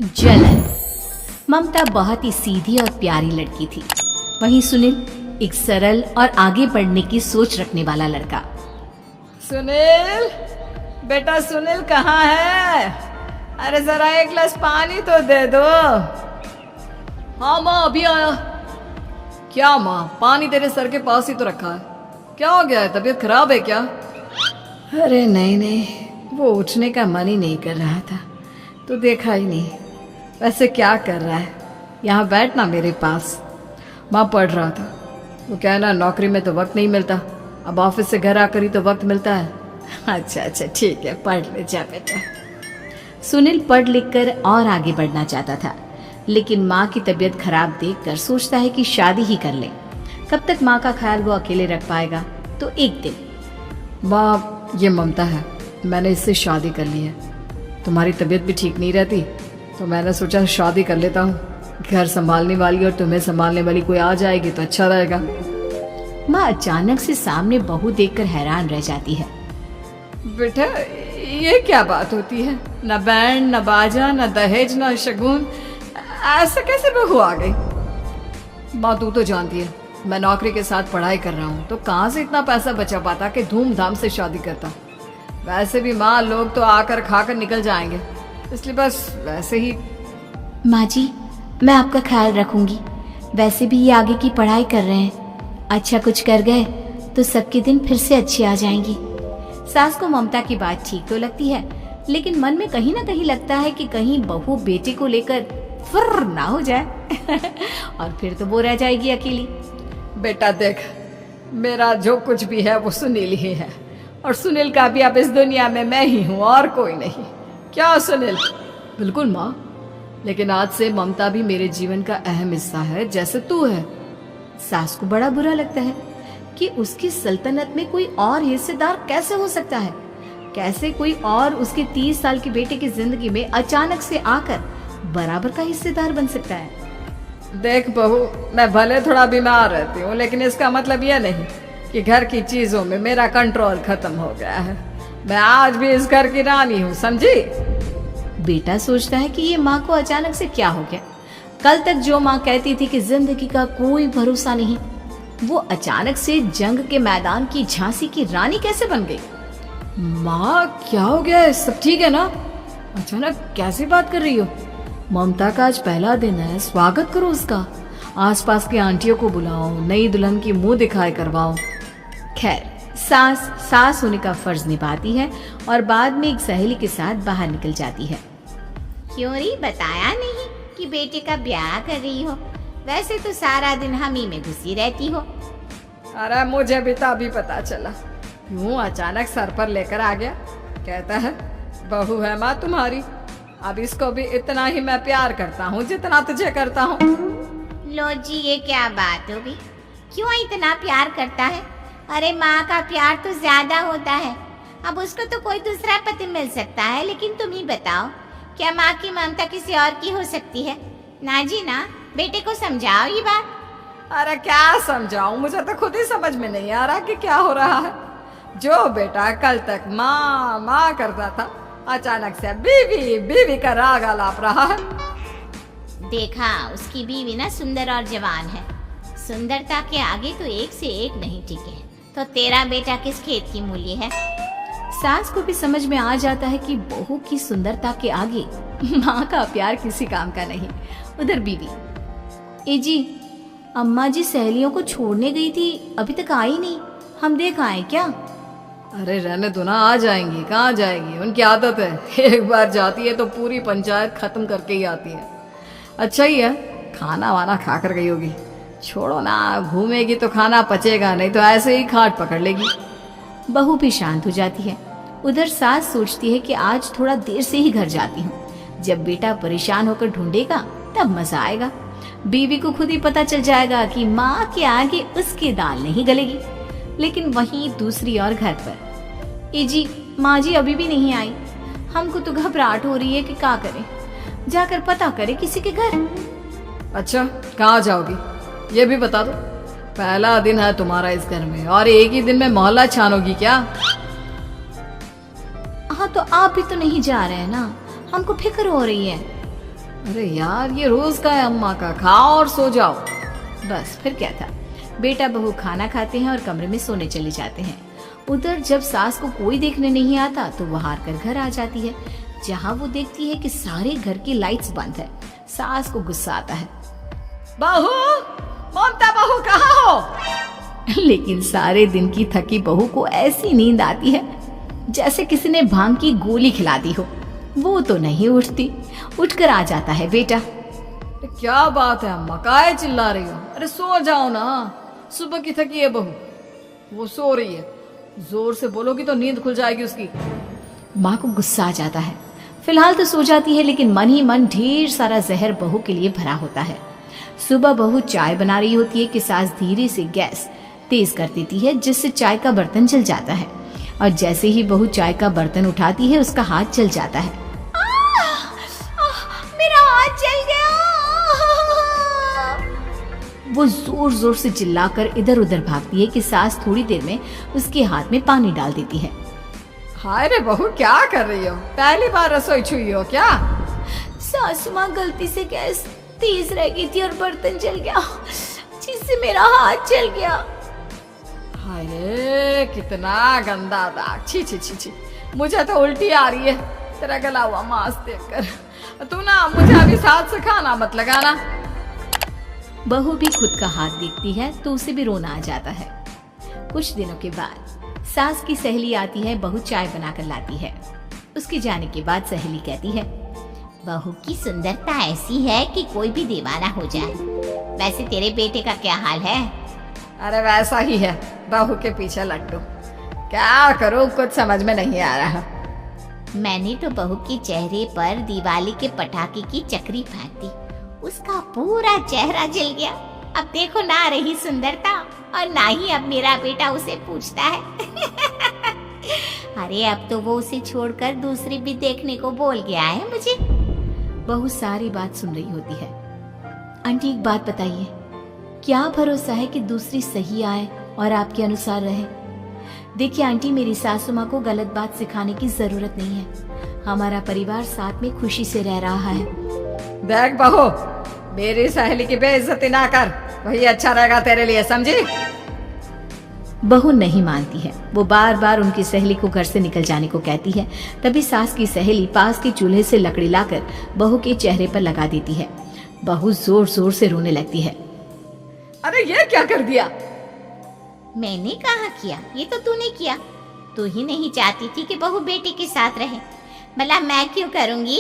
जलन। ममता बहुत ही सीधी और प्यारी लड़की थी, वहीं सुनील एक सरल और आगे बढ़ने की सोच रखने वाला लड़का। सुनील, बेटा सुनील कहाँ है? अरे जरा एक गिलास पानी तो दे दो। हाँ माँ अभी आया। क्या माँ, पानी तेरे सर के पास ही तो रखा है, क्या हो गया है? तबीयत खराब है क्या? अरे नहीं नहीं, वो उठने का मन ही नहीं कर रहा था तो देखा ही नहीं। वैसे क्या कर रहा है? यहाँ बैठ ना मेरे पास। माँ पढ़ रहा था। वो क्या है ना, नौकरी में तो वक्त नहीं मिलता, अब ऑफिस से घर आकर ही तो वक्त मिलता है। अच्छा अच्छा ठीक है, पढ़ ले जा बेटा। सुनील पढ़ लिख कर और आगे बढ़ना चाहता था, लेकिन माँ की तबीयत खराब देखकर सोचता है कि शादी ही कर ले। कब तक माँ का ख्याल वो अकेले रख पाएगा? तो एक दिन, माँ ये ममता है, मैंने इससे शादी कर ली है। तुम्हारी तबीयत भी ठीक नहीं रहती तो मैंने सोचा शादी कर लेता हूँ। घर संभालने वाली और तुम्हें संभालने वाली कोई आ जाएगी तो अच्छा रहेगा। माँ अचानक से सामने बहू देखकर हैरान रह जाती है। बेटा ये क्या बात होती है? न बैंड, न बाजा, न दहेज, न शगुन, ऐसा कैसे बहू आ गई? माँ तू तो जानती है मैं नौकरी के साथ पढ़ाई कर रहा हूँ, तो कहाँ से इतना पैसा बचा पाता कि धूमधाम से शादी करता। वैसे भी माँ लोग तो आकर खाकर निकल जाएंगे, इसलिए बस वैसे ही। माँ जी मैं आपका ख्याल रखूंगी, वैसे भी ये आगे की पढ़ाई कर रहे हैं, अच्छा कुछ कर गए तो सबके दिन फिर से अच्छे आ जाएंगी। सास को ममता की बात ठीक तो लगती है, लेकिन मन में कहीं ना कहीं लगता है कि कहीं बहू बेटे को लेकर फुर्र ना हो जाए और फिर तो वो रह जाएगी अकेली। बेटा देख, मेरा जो कुछ भी है वो सुनील ही है, और सुनील का भी अब इस दुनिया में मैं ही हूँ और कोई नहीं। क्या सुनील? बिल्कुल माँ, लेकिन आज से ममता भी मेरे जीवन का अहम हिस्सा है, जैसे तू है। सास को बड़ा बुरा लगता है कि उसकी सल्तनत में कोई और हिस्सेदार कैसे हो सकता है। कैसे कोई और उसके 30 साल के बेटे की जिंदगी में अचानक से आकर बराबर का हिस्सेदार बन सकता है। देख बहू, मैं भले थोड़ा बीमार रहती हूँ, लेकिन इसका मतलब यह नहीं कि घर की चीजों में मेरा कंट्रोल खत्म हो गया है। मैं आज भी इस घर की रानी हूँ, समझी? बेटा सोचता है कि ये माँ को अचानक से क्या हो गया। कल तक जो माँ कहती थी कि जिंदगी का कोई भरोसा नहीं, वो अचानक से जंग के मैदान की झांसी की रानी कैसे बन गई? माँ क्या हो गया है? सब ठीक है ना? अचानक कैसी बात कर रही हो? ममता का आज पहला दिन है, स्वागत करो उसका। आसपास की आंटियों को बुलाओ, नई दुल्हन की मुंह दिखाई करवाओ। खैर, सास होने का फर्ज निभाती है और बाद में एक सहेली के साथ बाहर निकल जाती है। क्यों री बताया नहीं कि बेटे का ब्याह कर रही हो? वैसे तो सारा दिन हम ही में घुसी रहती हो। अरे मुझे भी तो अभी पता चला, यूं अचानक सर पर लेकर आ गया। कहता है बहू है माँ तुम्हारी, अब इसको भी इतना ही मैं प्यार करता हूँ जितना तुझे करता हूँ। लो जी, ये क्या बात हो गई? क्यों इतना प्यार करता है? अरे माँ का प्यार तो ज्यादा होता है। अब उसको तो कोई दूसरा पति मिल सकता है, लेकिन तुम ही बताओ, क्या माँ की ममता किसी और की हो सकती है? ना जी ना, बेटे को समझाओ ये बात। अरे क्या समझाऊं, मुझे तो खुद ही समझ में नहीं आ रहा कि क्या हो रहा है। जो बेटा कल तक माँ माँ करता था, अचानक से बीवी बीवी का राग आलाप रहा है। देखा, उसकी बीवी ना सुंदर और जवान है। सुंदरता के आगे तो एक से एक नहीं टिके, तो तेरा बेटा किस खेत की मूली है? सास को भी समझ में आ जाता है कि बहू की सुंदरता के आगे माँ का प्यार किसी काम का नहीं। उधर बीवी, ए जी, अम्मा जी सहेलियों को छोड़ने गई थी, अभी तक आई नहीं, हम देख आए क्या? अरे रहने दो ना, आ जाएंगी। कहाँ जाएंगी, उनकी आदत है, एक बार जाती है तो पूरी पंचायत खत्म करके ही आती है। अच्छा ही है, खाना वाना खा कर गई होगी। छोड़ो ना, घूमेगी तो खाना पचेगा, नहीं तो ऐसे ही खाट पकड़ लेगी। बहू भी शांत हो जाती है। उधर सास सोचती है कि आज थोड़ा देर से ही घर जाती हूँ, जब बेटा परेशान होकर ढूंढेगा तब मजा आएगा। बीवी को खुद ही पता चल जाएगा कि माँ के आगे उसकी दाल नहीं गलेगी। लेकिन वहीं दूसरी ओर घर पर, ए जी, माँ जी अभी भी नहीं आई, हमको तो घबराहट हो रही है कि क्या करें, जाकर पता करे किसी के घर। अच्छा, कहाँ जाओगी ये भी बता दो। पहला दिन है तुम्हारा इस घर में और एक ही दिन में मोहल्ला छानोगी क्या? हाँ तो आप भी तो नहीं जा रहे हैं ना, हमको फिक्र हो रही है। अरे यार, ये रोज का है अम्मा का, खाओ और सो जाओ। बस फिर क्या था। बेटा बहू खाना खाते हैं और कमरे में सोने चले जाते हैं। उधर जब सास को कोई देखने नहीं आता तो वो हार कर घर आ जाती है, जहाँ वो देखती है कि सारे घर की लाइट्स बंद है। सास को गुस्सा आता है। बहू, ममता बहू कहाँ हो? लेकिन सारे दिन की थकी बहू को ऐसी नींद आती है जैसे किसी ने भांग की गोली खिला दी हो। वो तो नहीं उठती। उठकर आ जाता है बेटा। क्या बात है अम्मा, काहे चिल्ला रही हो? अरे सो जाओ ना, सुबह की थकी है बहू, वो सो रही है। जोर से बोलोगी तो नींद खुल जाएगी उसकी। माँ को गुस्सा आ जाता है। फिलहाल तो सो जाती है, लेकिन मन ही मन ढेर सारा जहर बहू के लिए भरा होता है। सुबह बहू चाय बना रही होती है कि सास धीरे से गैस तेज कर देती है, जिससे चाय का बर्तन जल जाता है। और जैसे ही बहू चाय का बर्तन उठाती है, उसका हाथ जल जाता है। मेरा हाथ जल गया। वो जोर जोर से चिल्लाकर इधर उधर भागती है कि सास थोड़ी देर में उसके हाथ में पानी डाल देती है। हाय रे बहू, क्या कर रही हो? पहली बार रसोई छुई हो क्या? सासू माँ गलती से गैस तेज रह गई थी और बर्तन जल गया, जिससे मेरा हाथ जल गया। हाय रे, कितना गंदा दाग। छी छी छी छी, मुझे तो उल्टी आ रही है तेरा गला हुआ मांस देखकर। तू ना मुझे अभी साथ से खाना मत लगाना। बहू भी खुद का हाथ देखती है तो उसे भी रोना आ जाता है। कुछ दिनों के बाद सास की सहेली आती है, बहू चाय बनाकर लाती है। उसके जाने के बाद सहेली कहती है, बहू की सुंदरता ऐसी है कि कोई भी दीवाना हो जाए। वैसे तेरे बेटे का क्या हाल है? अरे वैसा ही है, बहू के पीछे लट्टू। क्या करूं, कुछ समझ में नहीं आ रहा। मैंने तो बहू के चेहरे पर दिवाली के पटाखे की चक्री फेंक दी, उसका पूरा चेहरा जल गया। अब देखो ना रही सुंदरता, और ना ही अब मेरा बेटा उसे पूछता है। अरे अब तो वो उसे छोड़कर दूसरी भी देखने को बोल गया है मुझे। बहू सारी बात सुन रही होती है। आंटी एक बात बताइए, क्या भरोसा है कि दूसरी सही आए और आपके अनुसार रहे? देखिए आंटी, मेरी सासू माँ को गलत बात सिखाने की जरूरत नहीं है। हमारा परिवार साथ में खुशी से रह रहा है। देख बहू, मेरी सहेली की बेइज्जती ना कर, वही अच्छा रहेगा तेरे लिए, समझी? बहू नहीं मानती है। वो बार बार उनकी सहेली को घर से निकल जाने को कहती है। तभी सास की सहेली पास के चूल्हे से लकड़ी लाकर बहू के चेहरे पर लगा देती है। बहू जोर जोर से रोने लगती है। अरे ये क्या कर दिया? मैंने कहा किया, ये तो तूने किया। तू ही नहीं चाहती थी कि बहू बेटे के साथ रहे, भला मैं क्यों करूंगी?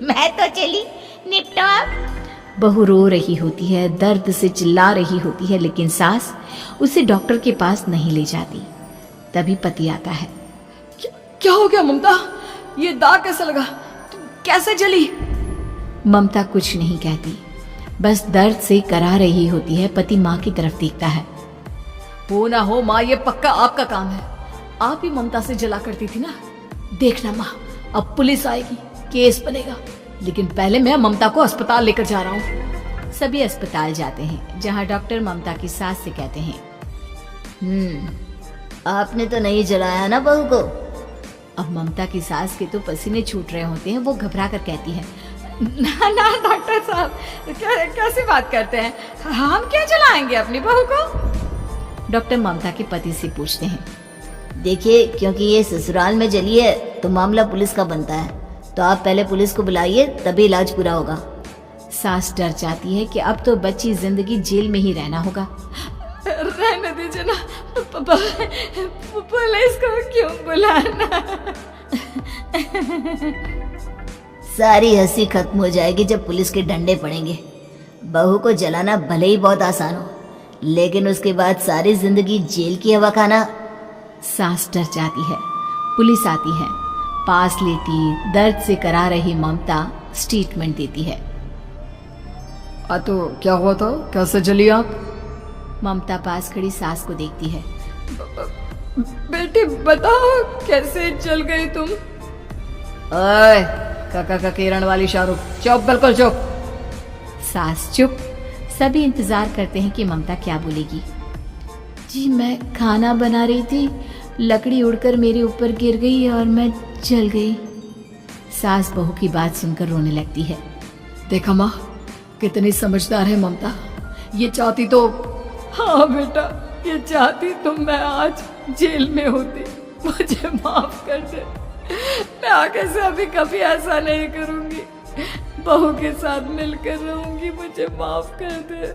मैं तो चली, निपटो अब। बहू रो रही होती है, दर्द से चिल्ला रही होती है, लेकिन सास उसे डॉक्टर के पास नहीं ले जाती। तभी पति आता है। क्या हो गया ममता? ये दाग कैसे लगा? कैसे जली? ममता कुछ नहीं कहती, बस दर्द से करा रही होती है। पति माँ की तरफ देखता है। हो ना हो माँ, ये पक्का आपका काम है। आप ही ममता से जला करती थी ना। देखना माँ, अब पुलिस आएगी, केस बनेगा, लेकिन पहले मैं ममता को अस्पताल लेकर जा रहा हूँ। सभी अस्पताल जाते हैं, जहाँ डॉक्टर ममता की सास से कहते हैं, आपने तो नहीं जलाया ना बहू को? अब ममता की सास के तो पसीने छूट रहे होते हैं। वो घबरा कर कहती है, ना ना डॉक्टर साहब, कैसी बात करते हैं? हम क्या जलाएंगे अपनी बहू को? डॉक्टर ममता के पति से पूछते हैं। देखिए, क्योंकि ये ससुराल में जली है तो मामला पुलिस का बनता है, तो आप पहले पुलिस को बुलाइए, तभी इलाज पूरा होगा। सास डर जाती है कि अब तो बच्ची जिंदगी जेल में ही रहना होगा। रहने दीजिए ना, पुलिस को क्यों बुलाना? सारी हंसी खत्म हो जाएगी जब पुलिस के डंडे पड़ेंगे। बहू को जलाना भले ही बहुत आसान हो, लेकिन उसके बाद सारी जिंदगी जेल की हवा खाना। सास डर जाती है। पुलिस आती है, पास लेती दर्द से करा रही ममता स्टेटमेंट देती है। तो क्या हुआ था? कैसे जली आप? ममता पास खड़ी सास को देखती है। बेटी बताओ, कैसे जल गई तुम? ओए, काका का किरण वाली शाहरुख, चुप, बिल्कुल चुप। सास चुप। सभी इंतजार करते हैं कि ममता क्या बोलेगी। जी मैं खाना बना रही थी, लकड़ी उड़कर मेरे ऊपर गिर गई और मैं जल गई। सास बहू की बात सुनकर रोने लगती है। देखा माँ, कितनी समझदार है ममता। ये चाहती तो, हाँ बेटा, ये चाहती तो मैं आज जेल में होती। मुझे माफ कर दे, मैं आगे से अभी कभी ऐसा नहीं करूंगी। बहू के साथ मिलकर रहूंगी, मुझे माफ कर दे।